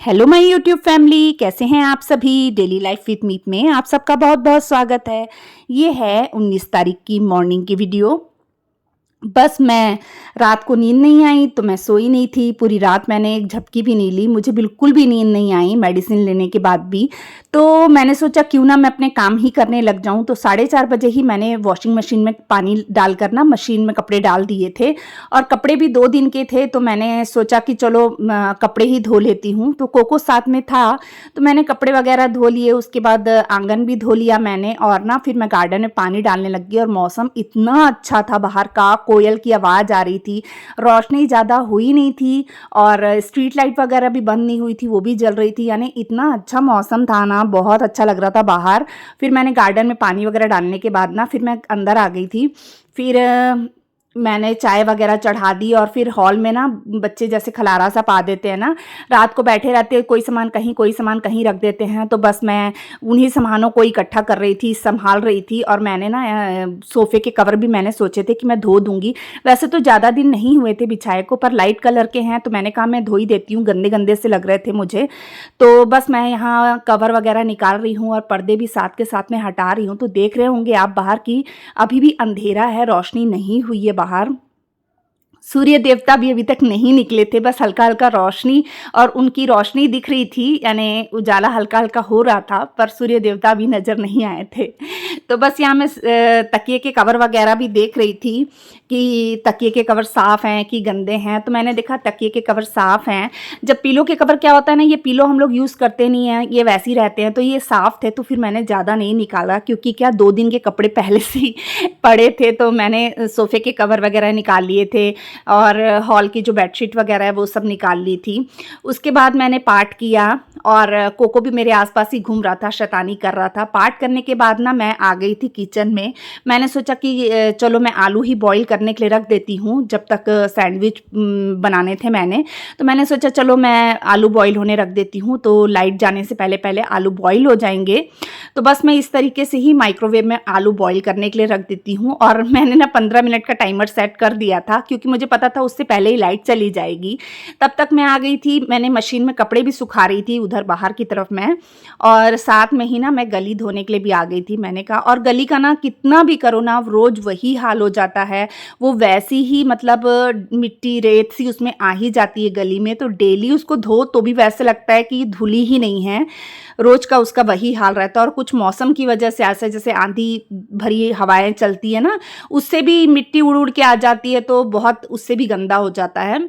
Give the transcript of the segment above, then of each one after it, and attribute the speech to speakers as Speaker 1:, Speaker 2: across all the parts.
Speaker 1: Hello my YouTube family, कैसे हैं आप सभी। डेली लाइफ विद मीत में आप सबका बहुत बहुत स्वागत है। ये है 19 तारीख की मॉर्निंग की वीडियो। बस मैं रात को नींद नहीं आई तो मैं सोई नहीं थी। पूरी रात मैंने एक झपकी भी नहीं ली, मुझे बिल्कुल भी नींद नहीं आई मेडिसिन लेने के बाद भी। तो मैंने सोचा क्यों ना मैं अपने काम ही करने लग जाऊं। तो 4:30 बजे ही मैंने वॉशिंग मशीन में पानी डालकर ना मशीन में कपड़े डाल दिए थे, और कपड़े भी 2 दिन के थे। तो मैंने सोचा कि चलो कपड़े ही धो लेती हूँ। तो कोको साथ में था तो मैंने कपड़े वगैरह धो लिए। उसके बाद आंगन भी धो लिया मैंने, और ना फिर मैं गार्डन में पानी डालने लग गई। और मौसम इतना अच्छा था बाहर का, कोयल की आवाज़ आ रही थी, रोशनी ज़्यादा हुई नहीं थी, और स्ट्रीट लाइट वगैरह भी बंद नहीं हुई थी, वो भी जल रही थी। यानी इतना अच्छा मौसम था ना, बहुत अच्छा लग रहा था बाहर। फिर मैंने गार्डन में पानी वगैरह डालने के बाद ना फिर मैं अंदर आ गई थी। फिर मैंने चाय वगैरह चढ़ा दी, और फिर हॉल में ना बच्चे जैसे खलारा सा पा देते हैं ना, रात को बैठे रहते हैं, कोई सामान कहीं कोई सामान कहीं रख देते हैं। तो बस मैं उन्हीं सामानों को इकट्ठा कर रही थी, संभाल रही थी। और मैंने ना सोफ़े के कवर भी मैंने सोचे थे कि मैं धो दूंगी। वैसे तो ज़्यादा दिन नहीं हुए थे बिछाए को, पर लाइट कलर के हैं तो मैंने कहा मैं धो ही देती हूँ, गंदे गंदे से लग रहे थे मुझे। तो बस मैं यहाँ कवर वगैरह निकाल रही हूँ और पर्दे भी साथ के साथ में हटा रही हूँ। तो देख रहे होंगे आप बाहर की, अभी भी अंधेरा है, रोशनी नहीं हुई है बाहर। सूर्य देवता भी अभी तक नहीं निकले थे, बस हल्का हल्का रोशनी और उनकी रोशनी दिख रही थी, यानी उजाला हल्का हल्का हो रहा था, पर सूर्य देवता भी नज़र नहीं आए थे। तो बस यहाँ मैं तकिए के कवर वगैरह भी देख रही थी कि तकिए के कवर साफ़ हैं कि गंदे हैं। तो मैंने देखा तकिए के कवर साफ़ हैं। जब पीलो के कवर क्या होता है ना, ये पीलो हम लोग यूज़ करते नहीं हैं, ये वैसे ही रहते हैं, तो ये साफ़ थे। तो फिर मैंने ज़्यादा नहीं निकाला, क्योंकि क्या 2 दिन के कपड़े पहले से ही पड़े थे। तो मैंने सोफ़े के कवर वगैरह निकाल लिए थे, और हॉल की जो बेडशीट वगैरह है वो सब निकाल ली थी। उसके बाद मैंने पाठ किया, और कोको भी मेरे आसपास ही घूम रहा था, शैतानी कर रहा था। पाठ करने के बाद ना मैं आ गई थी किचन में। मैंने सोचा कि चलो मैं आलू ही बॉईल करने के लिए रख देती हूँ, जब तक सैंडविच बनाने थे मैंने। तो मैंने सोचा चलो मैं आलू बॉईल होने रख देती हूँ, तो लाइट जाने से पहले पहले आलू बॉईल हो जाएंगे। तो बस मैं इस तरीके से ही माइक्रोवेव में आलू बॉईल करने के लिए रख देती हूँ। और मैंने ना 15 मिनट का टाइमर सेट कर दिया था, क्योंकि मुझे पता था उससे पहले ही लाइट चली जाएगी। तब तक मैं आ गई थी, मैंने मशीन में कपड़े भी सुखा रही थी उधर बाहर की तरफ में, और साथ में ही ना मैं गली धोने के लिए भी आ गई थी। मैंने कहा, और गली का ना कितना भी करो ना, रोज वही हाल हो जाता है। वो वैसी ही मतलब मिट्टी रेत सी उसमें आ ही जाती है गली में, तो डेली उसको धो तो भी वैसे लगता है कि धुली ही नहीं है। रोज का उसका वही हाल रहता है। और कुछ मौसम की वजह से ऐसे, जैसे आंधी भरी हवाएं चलती है ना, उससे भी मिट्टी उड़ उड़ के आ जाती है, तो बहुत उससे भी गंदा हो जाता है।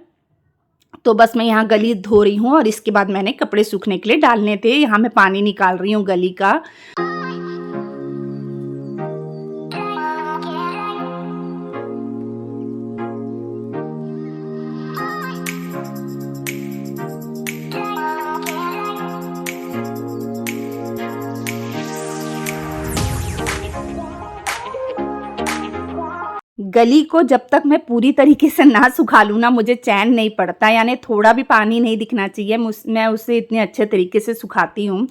Speaker 1: तो बस मैं यहाँ गली धो रही हूँ, और इसके बाद मैंने कपड़े सूखने के लिए डालने थे। यहाँ मैं पानी निकाल रही हूँ गली का। गली को जब तक मैं पूरी तरीके से ना सुखा लूँ ना, मुझे चैन नहीं पड़ता। यानी थोड़ा भी पानी नहीं दिखना चाहिए, मैं उसे इतने अच्छे तरीके से सुखाती हूँ।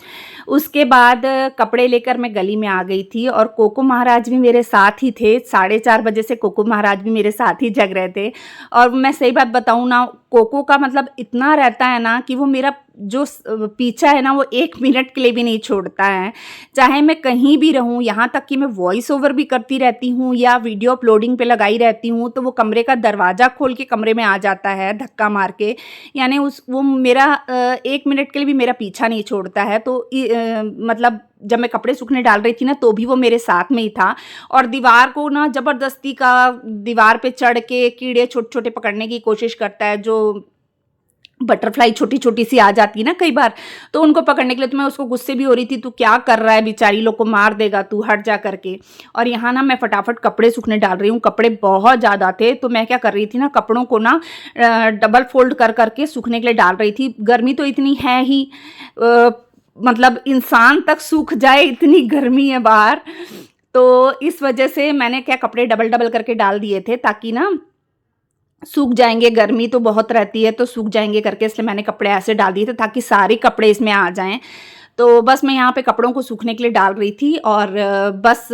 Speaker 1: उसके बाद कपड़े लेकर मैं गली में आ गई थी, और कोको महाराज भी मेरे साथ ही थे। 4:30 बजे से कोको महाराज भी मेरे साथ ही जग रहे थे। और मैं सही बात बताऊँ ना, कोको का मतलब इतना रहता है ना कि वो मेरा जो पीछा है ना, वो 1 मिनट के लिए भी नहीं छोड़ता है। चाहे मैं कहीं भी रहूं, यहाँ तक कि मैं वॉइस ओवर भी करती रहती हूँ या वीडियो अपलोडिंग पे लगाई रहती हूँ, तो वो कमरे का दरवाज़ा खोल के कमरे में आ जाता है धक्का मार के। यानी वो मेरा 1 मिनट के लिए भी मेरा पीछा नहीं छोड़ता है। तो मतलब जब मैं कपड़े सूखने डाल रही थी ना, तो भी वो मेरे साथ में ही था। और दीवार को ना ज़बरदस्ती का दीवार पे चढ़ के कीड़े छोटे छोटे पकड़ने की कोशिश करता है, जो बटरफ्लाई छोटी छोटी सी आ जाती है ना कई बार, तो उनको पकड़ने के लिए। तो मैं उसको गुस्से भी हो रही थी, तू क्या कर रहा है, बेचारी लोग को मार देगा तू, हट जा करके। और यहाँ ना मैं फटाफट कपड़े सूखने डाल रही हूँ। कपड़े बहुत ज़्यादा थे, तो मैं क्या कर रही थी ना, कपड़ों को ना डबल फोल्ड कर करके सूखने के लिए डाल रही थी। गर्मी तो इतनी है ही, मतलब इंसान तक सूख जाए इतनी गर्मी है बाहर। तो इस वजह से मैंने क्या कपड़े डबल डबल करके डाल दिए थे, ताकि ना सूख जाएंगे। गर्मी तो बहुत रहती है तो सूख जाएंगे करके, इसलिए मैंने कपड़े ऐसे डाल दिए थे ताकि सारे कपड़े इसमें आ जाएं। तो बस मैं यहाँ पे कपड़ों को सूखने के लिए डाल रही थी और बस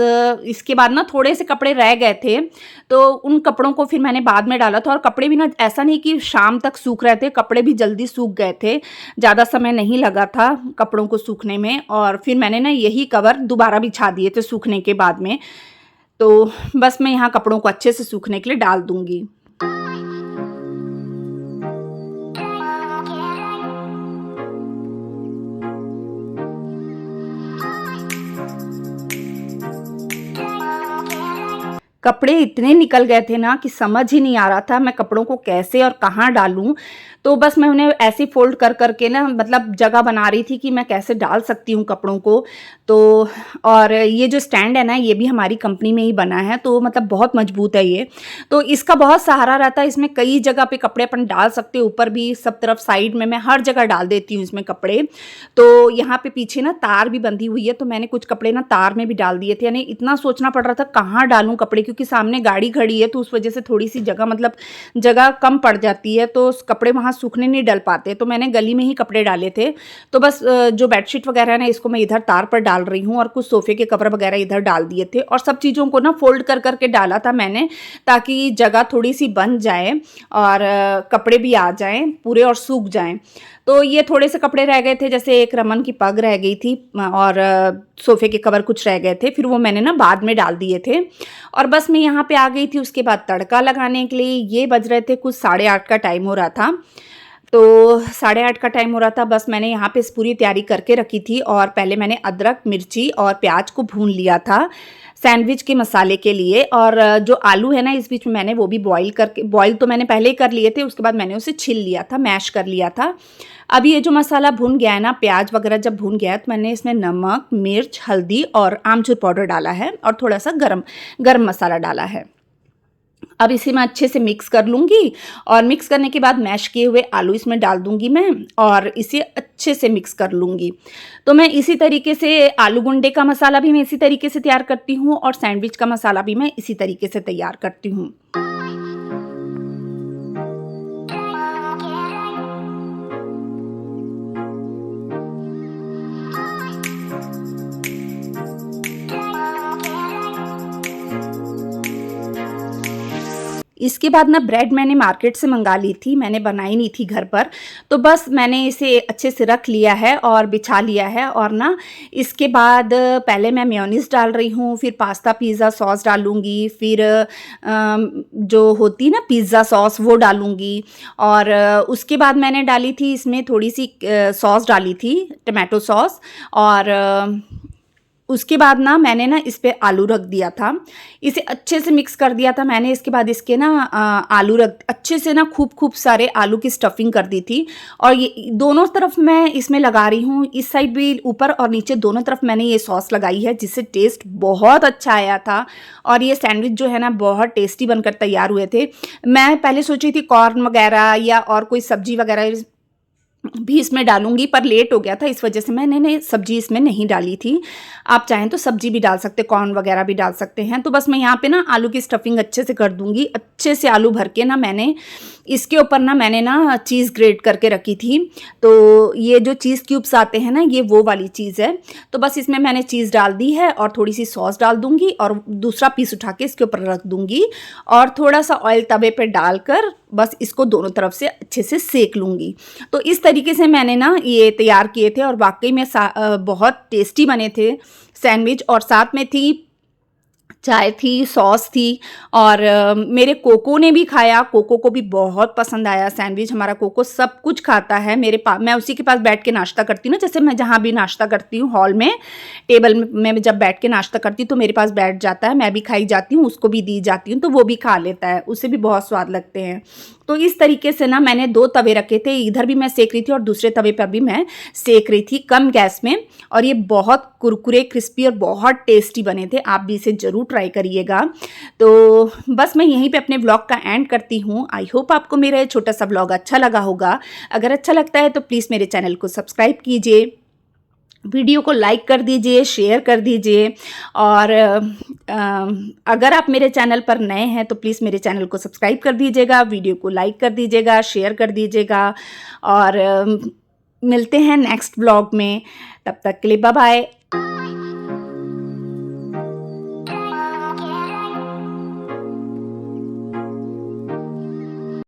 Speaker 1: इसके बाद ना थोड़े से कपड़े रह गए थे, तो उन कपड़ों को फिर मैंने बाद में डाला था और कपड़े भी ना ऐसा नहीं कि शाम तक सूख रहे थे, कपड़े भी जल्दी सूख गए थे, ज़्यादा समय नहीं लगा था कपड़ों को सूखने में। और फिर मैंने ना यही कवर दोबारा बिछा दिए थे सूखने के बाद में। तो बस मैं यहाँ कपड़ों को अच्छे से सूखने के लिए डाल दूँगी। कपड़े इतने निकल गए थे ना कि समझ ही नहीं आ रहा था मैं कपड़ों को कैसे और कहाँ डालूँ। तो बस मैं उन्हें ऐसे ही फ़ोल्ड कर के ना मतलब जगह बना रही थी कि मैं कैसे डाल सकती हूँ कपड़ों को। तो और ये जो स्टैंड है ना, ये भी हमारी कंपनी में ही बना है, तो मतलब बहुत मज़बूत है ये। तो इसका बहुत सहारा रहता है, इसमें कई जगह पे कपड़े अपन डाल सकते हैं, ऊपर भी, सब तरफ, साइड में, मैं हर जगह डाल देती हूँ इसमें कपड़े। तो यहाँ पे पीछे ना तार भी बंधी हुई है, तो मैंने कुछ कपड़े ना तार में भी डाल दिए थे। यानी इतना सोचना पड़ रहा था कहाँ डालूँ कपड़े, क्योंकि सामने गाड़ी खड़ी है, तो उस वजह से थोड़ी-सी जगह मतलब जगह कम पड़ जाती है, तो कपड़े वहाँ सूखने नहीं डल पाते। तो मैंने गली में ही कपड़े डाले थे। तो बस जो बेडशीट वगैरह है ना, इसको मैं इधर तार पर डाल रही हूँ और कुछ सोफ़े के कवर वगैरह इधर डाल दिए थे और सब चीज़ों को ना फ़ोल्ड कर के डाला था मैंने, ताकि जगह थोड़ी-सी बन जाए और कपड़े भी आ जाएँ पूरे और सूख जाएँ। तो ये थोड़े से कपड़े रह गए थे, जैसे एक रमन की पग रह गई थी और सोफ़े के कवर कुछ रह गए थे, फिर वो मैंने ना बाद में डाल दिए थे। और बस मैं यहाँ पे आ गई थी उसके बाद तड़का लगाने के लिए। ये बज रहे थे कुछ 8:30 का टाइम हो रहा था। तो 8:30 का टाइम हो रहा था, बस मैंने यहाँ पे इस पूरी तैयारी करके रखी थी और पहले मैंने अदरक, मिर्ची और प्याज को भून लिया था सैंडविच के मसाले के लिए। और जो आलू है ना, इस बीच में मैंने वो भी बॉईल तो मैंने पहले ही कर लिए थे, उसके बाद मैंने उसे छिल लिया था, मैश कर लिया था। अब ये जो मसाला भून गया है ना, प्याज वगैरह जब भून गया है, तो मैंने इसमें नमक, मिर्च, हल्दी और आमचूर पाउडर डाला है और थोड़ा सा गरम मसाला डाला है। अब इसे मैं अच्छे से मिक्स कर लूँगी और मिक्स करने के बाद मैश किए हुए आलू इसमें डाल दूँगी मैं और इसे अच्छे से मिक्स कर लूँगी। तो मैं इसी तरीके से आलू गुंडे का मसाला भी मैं इसी तरीके से तैयार करती हूँ और सैंडविच का मसाला भी मैं इसी तरीके से तैयार करती हूँ। इसके बाद ना ब्रेड मैंने मार्केट से मंगा ली थी, मैंने बनाई नहीं थी घर पर। तो बस मैंने इसे अच्छे से रख लिया है और बिछा लिया है और ना इसके बाद पहले मैं मेयोनीज़ डाल रही हूँ, फिर पास्ता पिज़्ज़ा सॉस डालूँगी, फिर जो होती है ना पिज़्ज़ा सॉस वो डालूँगी और उसके बाद मैंने डाली थी इसमें थोड़ी-सी सॉस डाली थी, टोमेटो सॉस। और उसके बाद ना मैंने ना इस पे आलू रख दिया था, इसे अच्छे से मिक्स कर दिया था मैंने। इसके बाद इसके ना आलू रख अच्छे से ना खूब सारे आलू की स्टफिंग कर दी थी और ये दोनों तरफ मैं इसमें लगा रही हूँ, इस साइड भी ऊपर और नीचे दोनों तरफ मैंने ये सॉस लगाई है, जिससे टेस्ट बहुत अच्छा आया था और ये सैंडविच जो है ना बहुत टेस्टी बनकर तैयार हुए थे। मैं पहले सोची थी कॉर्न वगैरह या और कोई सब्जी वगैरह भी इसमें डालूँगी, पर लेट हो गया था, इस वजह से मैंने सब्ज़ी इसमें नहीं डाली थी। आप चाहें तो सब्ज़ी भी डाल सकते हैं, कॉर्न वगैरह भी डाल सकते हैं। तो बस मैं यहाँ पे ना आलू की स्टफिंग अच्छे से कर दूँगी। अच्छे से आलू भर के ना मैंने इसके ऊपर ना मैंने ना चीज़ ग्रेट करके रखी थी। तो ये जो चीज़ क्यूब्स आते हैं ना, ये वो वाली चीज़ है। तो बस इसमें मैंने चीज़ डाल दी है और थोड़ी-सी सॉस डाल दूँगी और दूसरा पीस उठा के इसके ऊपर रख दूँगी और थोड़ा-सा ऑयल तवे पे डालकर बस इसको दोनों तरफ से अच्छे से सेक लूँगी। तो इस तरीके से मैंने ना ये तैयार किए थे और वाक़ई में बहुत टेस्टी बने थे सैंडविच। और साथ में थी चाय थी, सॉस थी और मेरे कोको ने भी खाया, कोको को भी बहुत पसंद आया सैंडविच। हमारा कोको सब कुछ खाता है, मैं उसी के पास बैठ के नाश्ता करती हूँ ना, जैसे मैं जहाँ भी नाश्ता करती हूँ हॉल में, टेबल में जब बैठ के नाश्ता करती हूँ तो मेरे पास बैठ जाता है, मैं भी खाई जाती हूँ, उसको भी दी जाती हूँ, तो वो भी खा लेता है, उसे भी बहुत स्वाद लगते हैं। तो इस तरीके से ना मैंने 2 तवे रखे थे, इधर भी मैं सेक रही थी और दूसरे तवे पर भी मैं सेक रही थी कम गैस में और ये बहुत कुरकुरे, क्रिस्पी और बहुत टेस्टी बने थे। आप भी इसे ज़रूर ट्राई करिएगा। तो बस मैं यहीं पे अपने व्लॉग का एंड करती हूँ। आई होप आपको मेरा ये छोटा सा व्लॉग अच्छा लगा होगा। अगर अच्छा लगता है तो प्लीज़ मेरे चैनल को सब्सक्राइब कीजिए, वीडियो को लाइक कर दीजिए, शेयर कर दीजिए और अगर आप मेरे चैनल पर नए हैं तो प्लीज़ मेरे चैनल को सब्सक्राइब कर दीजिएगा, वीडियो को लाइक कर दीजिएगा, शेयर कर दीजिएगा और मिलते हैं नेक्स्ट ब्लॉग में। तब तक के लिए बाय बाय।